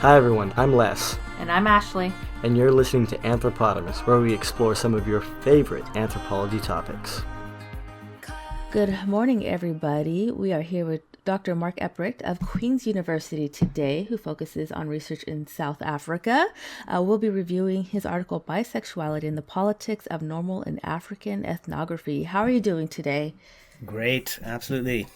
Hi everyone, I'm Les. And I'm Ashley. And you're listening to Anthropotamus, where we explore some of your favorite anthropology topics. Good morning, everybody. We are here with Dr. Marc Epprecht of Queen's University today, who focuses on research in South Africa. We'll be reviewing his article, Bisexuality and the Politics of Normal and African Ethnography. How are you doing today? Great, absolutely.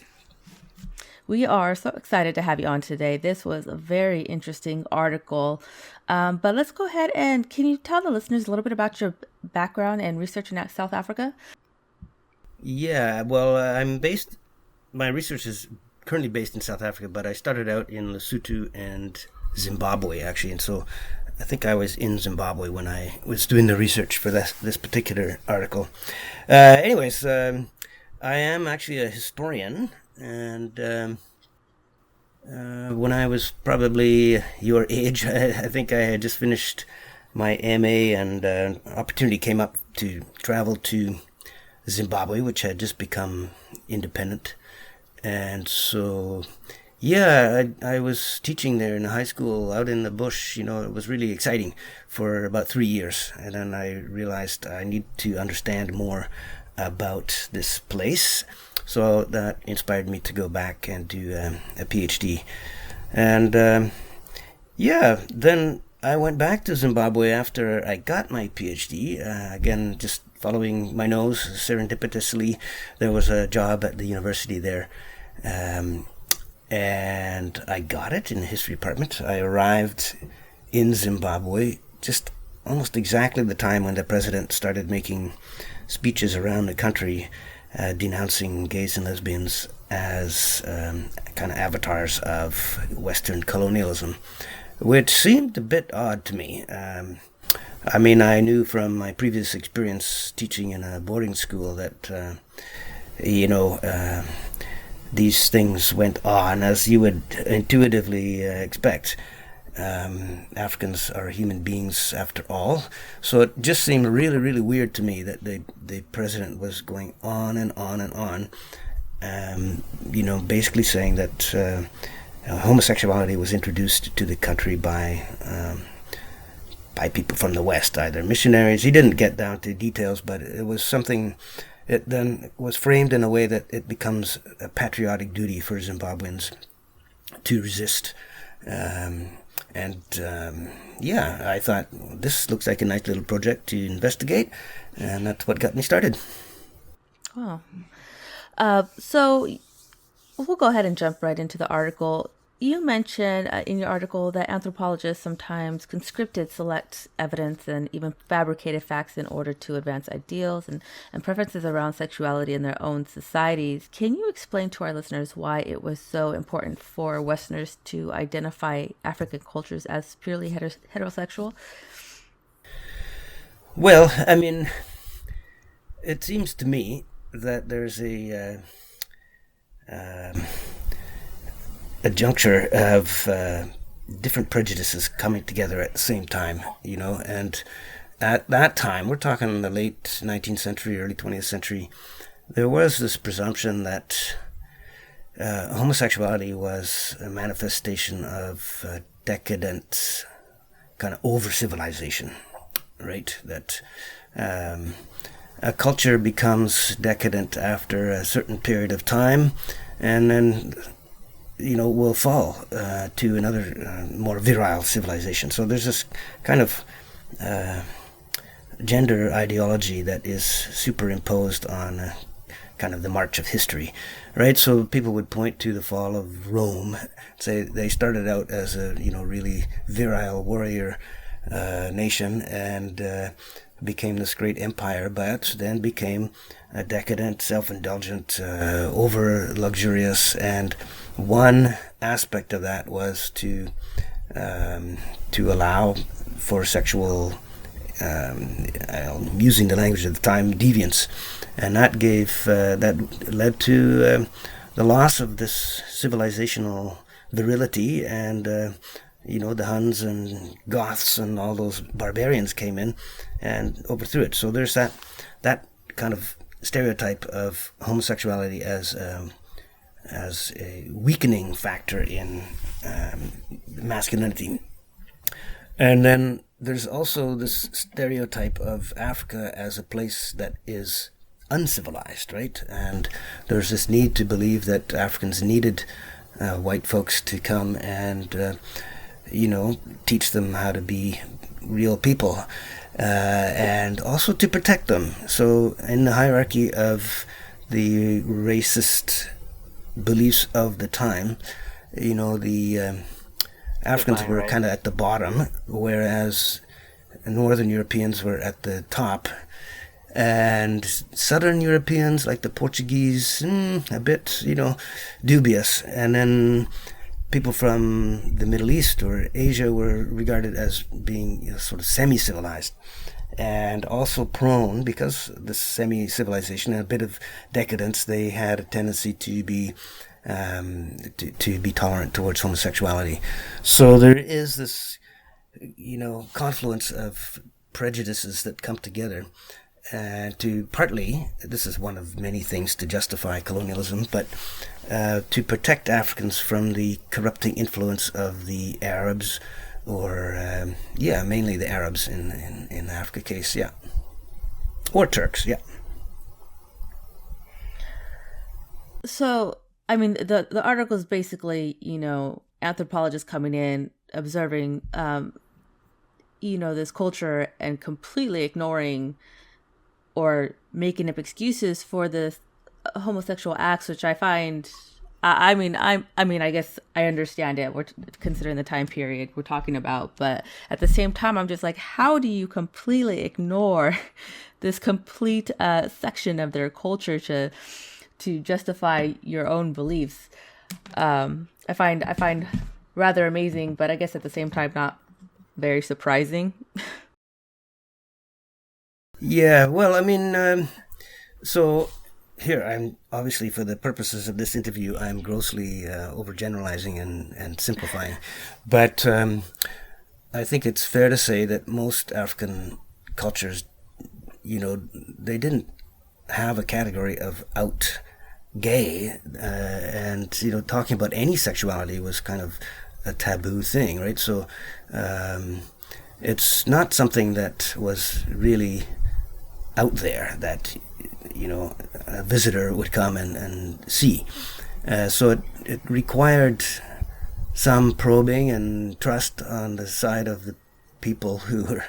We are so excited to have you on today. This was a very interesting article. But let's go ahead and can you tell the listeners a little bit about your background and research in South Africa? Yeah, well, my research is currently based in South Africa, but I started out in Lesotho and Zimbabwe, actually. And so I think I was in Zimbabwe when I was doing the research for this particular article. I am actually a historian. And when I was probably your age, I think I had just finished my MA, and opportunity came up to travel to Zimbabwe, which had just become independent. And so, I was teaching there in high school out in the bush. You know, it was really exciting for about 3 years. And then I realized I need to understand more about this place. So that inspired me to go back and do a PhD. And then I went back to Zimbabwe after I got my PhD. Again, just following my nose, serendipitously, there was a job at the university there. And I got it in the history department. I arrived in Zimbabwe just almost exactly the time when the president started making speeches around the country denouncing gays and lesbians as kind of avatars of Western colonialism, which seemed a bit odd to me. I knew from my previous experience teaching in a boarding school that, these things went on as you would intuitively expect. Africans are human beings after all. So it just seemed really, really weird to me that the president was going on and on and on, basically saying that homosexuality was introduced to the country by people from the West, either missionaries. He didn't get down to details, but it was something. It then was framed in a way that it becomes a patriotic duty for Zimbabweans to resist. I thought this looks like a nice little project to investigate, and that's what got me started. Wow. So we'll go ahead and jump right into the article. You mentioned in your article that anthropologists sometimes conscripted select evidence and even fabricated facts in order to advance ideals and preferences around sexuality in their own societies. Can you explain to our listeners why it was so important for Westerners to identify African cultures as purely heterosexual? Well, it seems to me that there's a juncture of different prejudices coming together at the same time, and at that time, we're talking the late 19th century, early 20th century, there was this presumption that homosexuality was a manifestation of decadent kind of over-civilization, right? That a culture becomes decadent after a certain period of time, and then will fall to another more virile civilization. So there's this kind of gender ideology that is superimposed on kind of the march of history, right? So people would point to the fall of Rome, say they started out as a really virile warrior nation and became this great empire, but then became a decadent, self-indulgent, over-luxurious, and one aspect of that was to allow for sexual, using the language of the time, deviance, and that led to the loss of this civilizational virility, and the Huns and Goths and all those barbarians came in and overthrew it. So there's that kind of stereotype of homosexuality as a weakening factor in masculinity. And then there's also this stereotype of Africa as a place that is uncivilized, right? And there's this need to believe that Africans needed white folks to come and, teach them how to be real people, and also to protect them. So in the hierarchy of the racist beliefs of the time, the Africans were kind of at the bottom, whereas Northern Europeans were at the top. And Southern Europeans, like the Portuguese, a bit, dubious. And then people from the Middle East or Asia were regarded as being sort of semi-civilized. And also prone, because the semi-civilization and a bit of decadence, they had a tendency to be tolerant towards homosexuality. So there is this, confluence of prejudices that come together to partly, this is one of many things to justify colonialism, but to protect Africans from the corrupting influence of the Arabs, or mainly the Arabs in the Africa case, or Turks, So, I mean, the article is basically, anthropologists coming in, observing, this culture and completely ignoring or making up excuses for the homosexual acts, which I find, I guess I understand it. We're considering the time period we're talking about, but at the same time, I'm just like, how do you completely ignore this complete section of their culture to justify your own beliefs? I find rather amazing, but I guess at the same time not very surprising. Yeah, well, I mean, so here, I'm obviously, for the purposes of this interview, I'm grossly overgeneralizing and simplifying. But I think it's fair to say that most African cultures, they didn't have a category of out gay, and, talking about any sexuality was kind of a taboo thing, right? So it's not something that was really out there that a visitor would come and see. So it required some probing and trust on the side of the people who were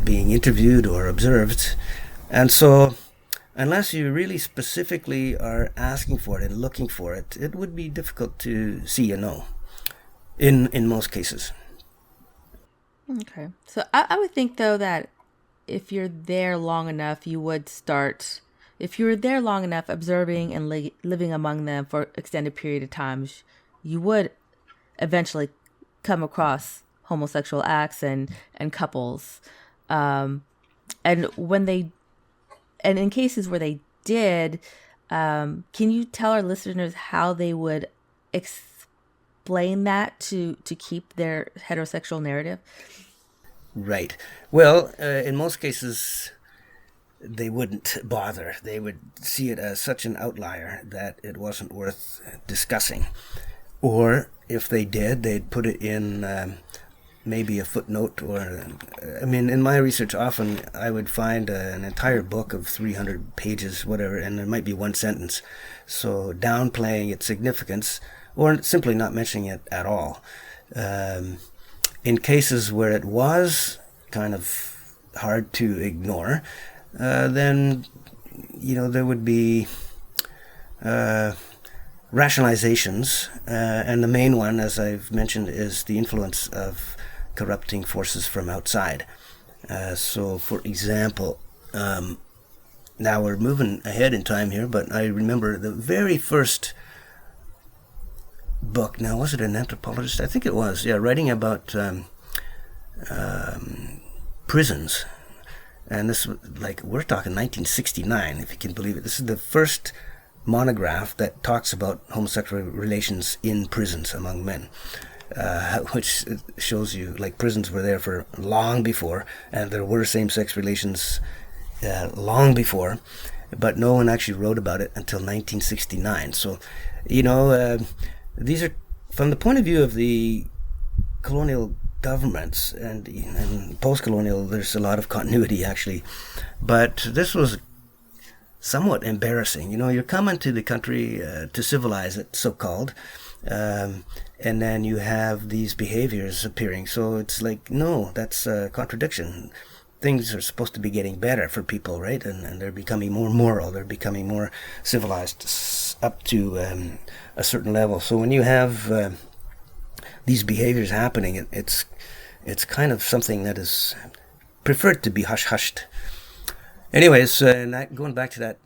being interviewed or observed. And so unless you really specifically are asking for it and looking for it, it would be difficult to see a no in most cases. Okay. So I would think, though, that if you're there long enough, if you were there long enough observing and living among them for extended period of times, you would eventually come across homosexual acts and couples. And in cases where they did, can you tell our listeners how they would explain that to keep their heterosexual narrative? Right. Well, in most cases, they wouldn't bother. They would see it as such an outlier that it wasn't worth discussing. Or if they did, they'd put it in maybe a footnote, or, in my research, often I would find an entire book of 300 pages, whatever, and there might be one sentence. So downplaying its significance, or simply not mentioning it at all. In cases where it was kind of hard to ignore, then, there would be rationalizations, and the main one, as I've mentioned, is the influence of corrupting forces from outside. So, for example, now we're moving ahead in time here, but I remember the very first book, now was it an anthropologist? I think it was, writing about prisons. And this, we're talking 1969, if you can believe it. This is the first monograph that talks about homosexual relations in prisons among men, which shows you, prisons were there for long before, and there were same-sex relations long before, but no one actually wrote about it until 1969. So, these are, from the point of view of the colonial governments, and post-colonial, there's a lot of continuity actually, but this was somewhat embarrassing. You're coming to the country to civilize it, so-called, and then you have these behaviors appearing. So it's like, no, that's a contradiction. Things are supposed to be getting better for people, right? And they're becoming more moral, they're becoming more civilized up to a certain level. So when you have these behaviors happening, it's kind of something that is preferred to be hush-hushed. Anyways, going back to that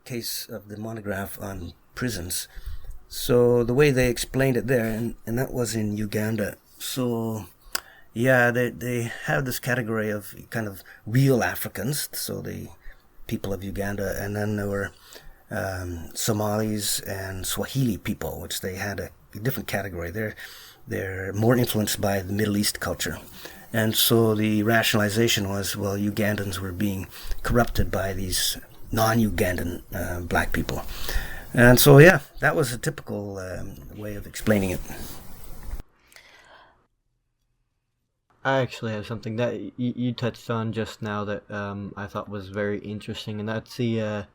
case of the monograph on prisons, so the way they explained it there, and that was in Uganda. So yeah, they have this category of kind of real Africans, so the people of Uganda, and then there were Somalis and Swahili people, which they had a different category. They're more influenced by the Middle East culture. And so the rationalization was, well, Ugandans were being corrupted by these non-Ugandan black people. And so, yeah, that was a typical way of explaining it. I actually have something that you touched on just now that I thought was very interesting, and that's the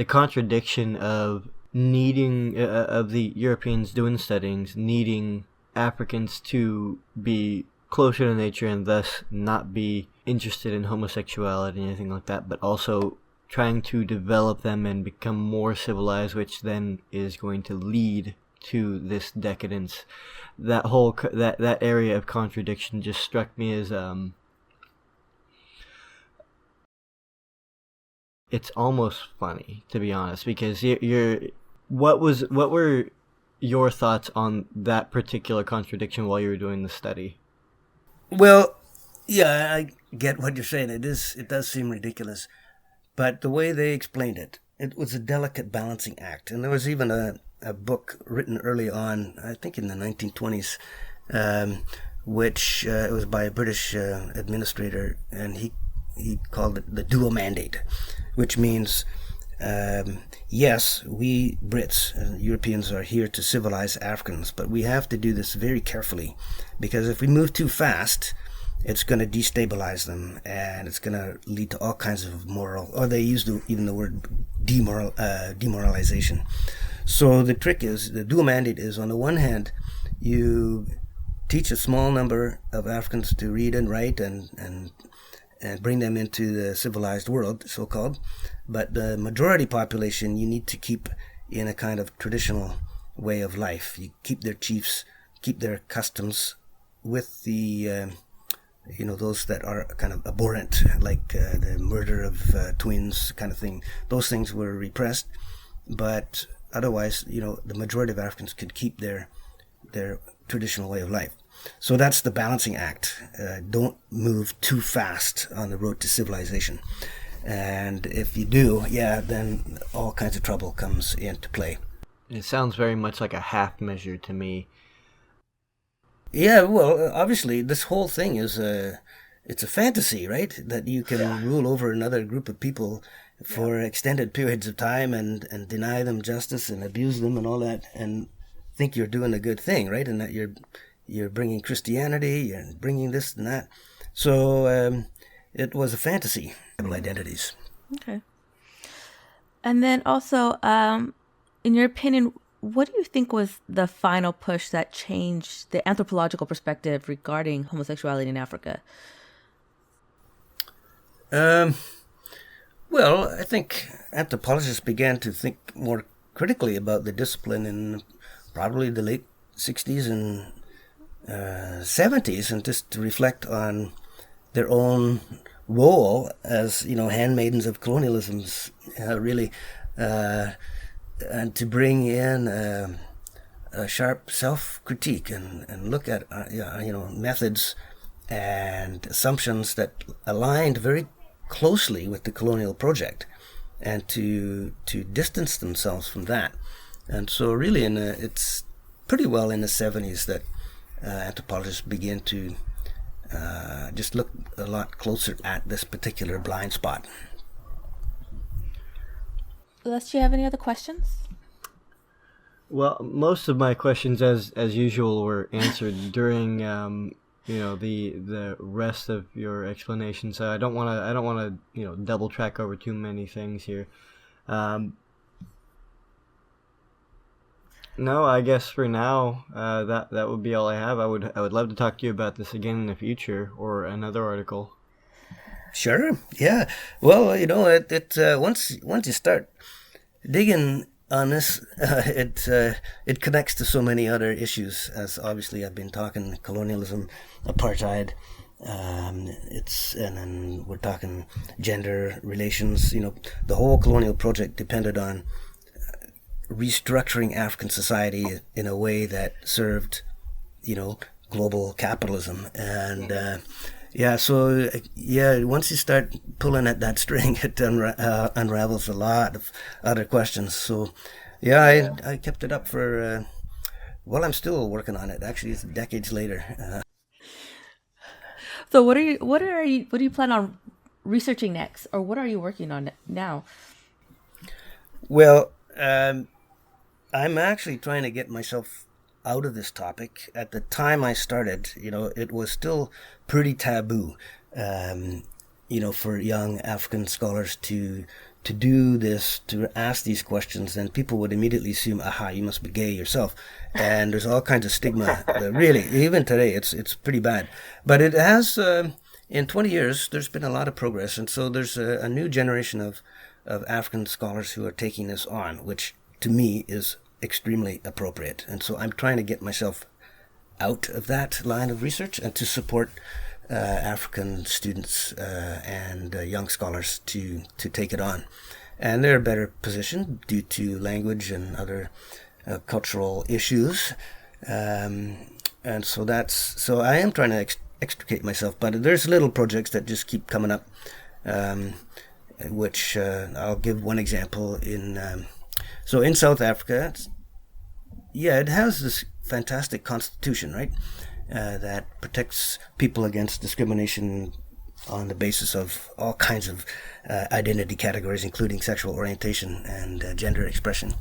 contradiction of needing of the Europeans doing studies, needing Africans to be closer to nature and thus not be interested in homosexuality or anything like that, but also trying to develop them and become more civilized, which then is going to lead to this decadence. That whole that area of contradiction just struck me as it's almost funny, to be honest, because what were your thoughts on that particular contradiction while you were doing the study? Well, yeah, I get what you're saying. It does seem ridiculous, but the way they explained it, it was a delicate balancing act. And there was even a book written early on, I think in the 1920s, which it was by a British administrator, and he called it the dual mandate, which means yes, we Brits and Europeans are here to civilize Africans, but we have to do this very carefully, because if we move too fast, it's going to destabilize them, and it's going to lead to all kinds of moral, or they used even the word demoralization. So the trick is, the dual mandate is, on the one hand, you teach a small number of Africans to read and write and bring them into the civilized world, so-called. But the majority population, you need to keep in a kind of traditional way of life. You keep their chiefs, keep their customs with the, those that are kind of abhorrent, like the murder of twins kind of thing. Those things were repressed. But otherwise, the majority of Africans could keep their traditional way of life. So that's the balancing act. Don't move too fast on the road to civilization. And if you do, then all kinds of trouble comes into play. It sounds very much like a half measure to me. Yeah, well, obviously, this whole thing is it's a fantasy, right? That you can rule over another group of people for extended periods of time and deny them justice and abuse them and all that, and think you're doing a good thing, right? And that you're bringing Christianity, you're bringing this and that. So it was a fantasy, identities. Okay. And then also, in your opinion, what do you think was the final push that changed the anthropological perspective regarding homosexuality in Africa? Well, I think anthropologists began to think more critically about the discipline in probably the late 60s and 70s, and just to reflect on their own role as, handmaidens of colonialism's really, and to bring in a sharp self-critique and look at methods and assumptions that aligned very closely with the colonial project, and to distance themselves from that. And so really it's pretty well in the 70s that anthropologists begin to just look a lot closer at this particular blind spot. Les, do you have any other questions? Well, most of my questions, as usual, were answered during the rest of your explanation. So I don't want to double track over too many things here. No, I guess for now, that would be all I have. I would love to talk to you about this again in the future or another article. Sure. Yeah. Well, once you start digging on this, it connects to so many other issues. As obviously I've been talking colonialism, apartheid. And then we're talking gender relations. The whole colonial project depended on restructuring African society in a way that served, global capitalism. And once you start pulling at that string, it unravels a lot of other questions. So, I kept it up for. I'm still working on it. Actually, it's decades later. So what do you plan on researching next, or what are you working on now? Well, I'm actually trying to get myself out of this topic. At the time I started, it was still pretty taboo, for young African scholars to do this, to ask these questions. And people would immediately assume, aha, you must be gay yourself. And there's all kinds of stigma. Really, even today, it's pretty bad. But it has, in 20 years, there's been a lot of progress. And so there's a new generation of African scholars who are taking this on, which to me is extremely appropriate. And so I'm trying to get myself out of that line of research and to support African students and young scholars to take it on. And they're better positioned due to language and other cultural issues. And so I am trying to extricate myself, but there's little projects that just keep coming up, which I'll give one example. In South Africa, it has this fantastic constitution, right, that protects people against discrimination on the basis of all kinds of identity categories, including sexual orientation and gender expression.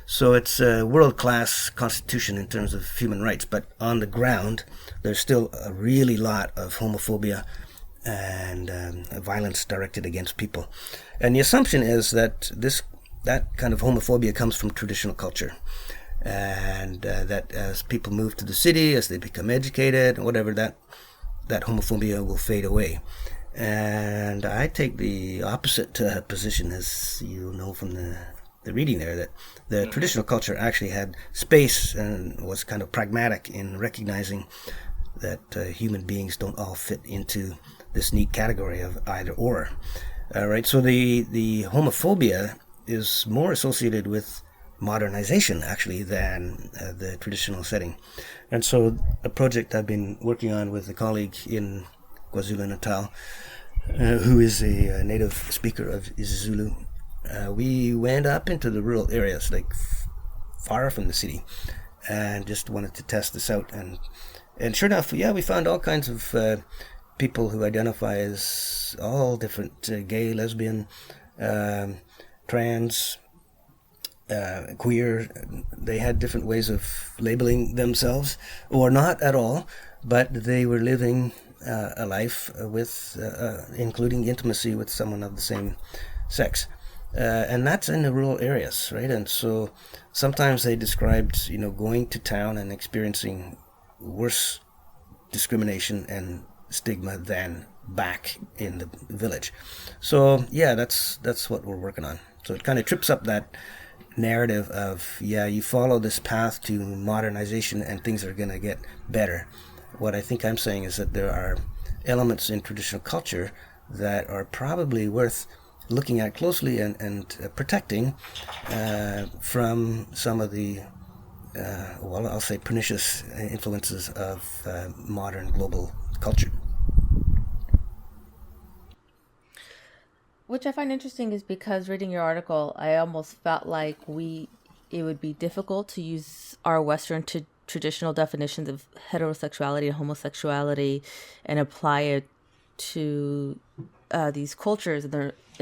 So it's a world-class constitution in terms of human rights, but on the ground, there's still a really lot of homophobia and violence directed against people. And the assumption is that that kind of homophobia comes from traditional culture. And that as people move to the city, as they become educated, whatever, that homophobia will fade away. And I take the opposite position, as you know from the reading there, that the traditional culture actually had space and was kind of pragmatic in recognizing that human beings don't all fit into this neat category of either or. Right, so the homophobia is more associated with modernization actually than the traditional setting. And so a project I've been working on with a colleague in KwaZulu-Natal who is a native speaker of isiZulu, we went up into the rural areas, like far from the city, and just wanted to test this out. And sure enough, we found all kinds of people who identify as all different, gay, lesbian, trans, queer. They had different ways of labeling themselves, or not at all, but they were living a life with, including intimacy with someone of the same sex. And that's in the rural areas, right? And so sometimes they described, going to town and experiencing worse discrimination and stigma than back in the village. So that's what we're working on. So it kind of trips up that narrative of, you follow this path to modernization and things are going to get better. What I think I'm saying is that there are elements in traditional culture that are probably worth looking at closely and protecting from some of the, I'll say pernicious influences of modern global culture. Which I find interesting is because reading your article, I almost felt like it would be difficult to use our Western traditional definitions of heterosexuality and homosexuality and apply it to these cultures in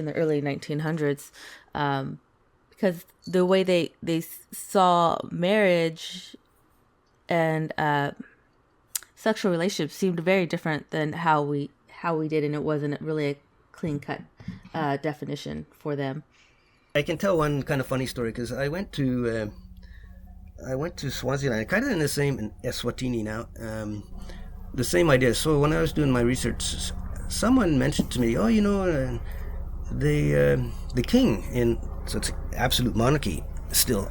the early 1900s, because the way they saw marriage and sexual relationships seemed very different than how we did, and it wasn't really a clean cut definition for them. I can tell one kind of funny story because I went to Swaziland, kind of in the same in Eswatini now, the same idea. So when I was doing my research, someone mentioned to me, the king in, so it's absolute monarchy still,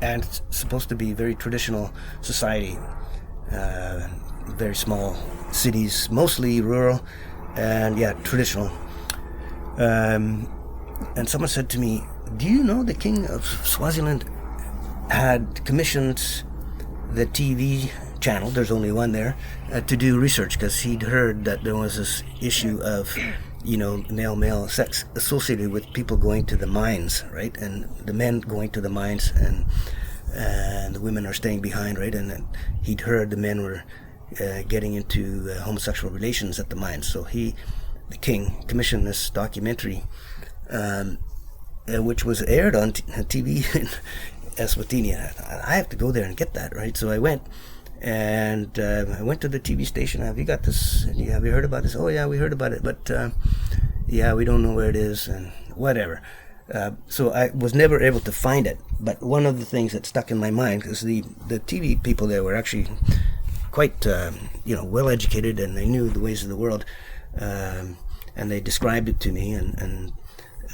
and it's supposed to be very traditional society, very small cities, mostly rural, and traditional. And someone said to me, do you know the king of Swaziland had commissioned the TV channel, there's only one there, to do research because he'd heard that there was this issue of male sex associated with people going to the mines, right? And the men going to the mines and the women are staying behind, right? And he'd heard the men were getting into homosexual relations at the mines. So the king, commissioned this documentary, which was aired on TV in Eswatini. I have to go there and get that, right? So I went. And I went to the TV station. Have you got this? Have you heard about this? Oh yeah, we heard about it, but we don't know where it is and whatever. So I was never able to find it. But one of the things that stuck in my mind, because the TV people there were actually quite well educated and they knew the ways of the world, and they described it to me. And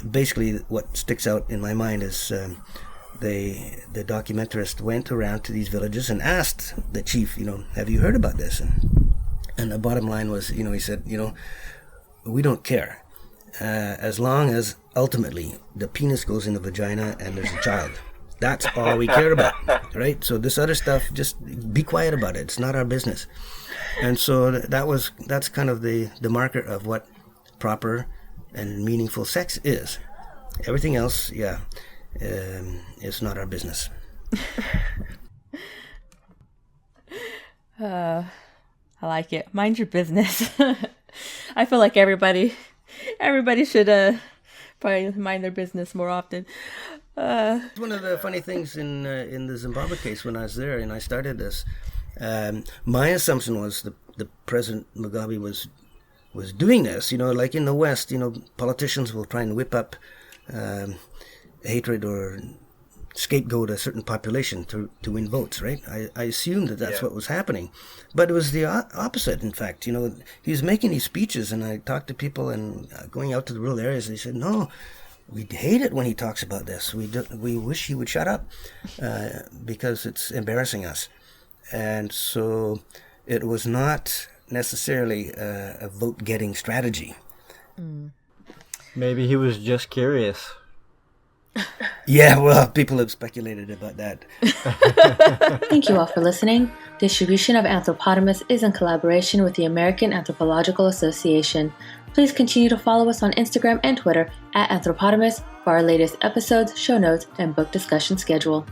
basically, what sticks out in my mind is. The documentarist went around to these villages and asked the chief, have you heard about this? And the bottom line was, he said, we don't care. As long as ultimately the penis goes in the vagina and there's a child. That's all we care about, right? So this other stuff, just be quiet about it. It's not our business. And so that's kind of the marker of what proper and meaningful sex is. Everything else, it's not our business. I like it. Mind your business. I feel like everybody should probably mind their business more often. One of the funny things in the Zimbabwe case when I was there and I started this, my assumption was the President Mugabe was doing this. Like in the West, politicians will try and whip up hatred or scapegoat a certain population to win votes, right? I assumed that's what was happening. But it was the opposite, in fact. He was making these speeches, and I talked to people and going out to the rural areas, and they said, no, we hate it when he talks about this. We wish he would shut up because it's embarrassing us. And so it was not necessarily a vote-getting strategy. Maybe he was just curious. Yeah, well, people have speculated about that. Thank you all for listening. Distribution of Anthropotamus is in collaboration with the American Anthropological Association. Please continue to follow us on Instagram and Twitter @Anthropotamus for our latest episodes, show notes, and book discussion schedule.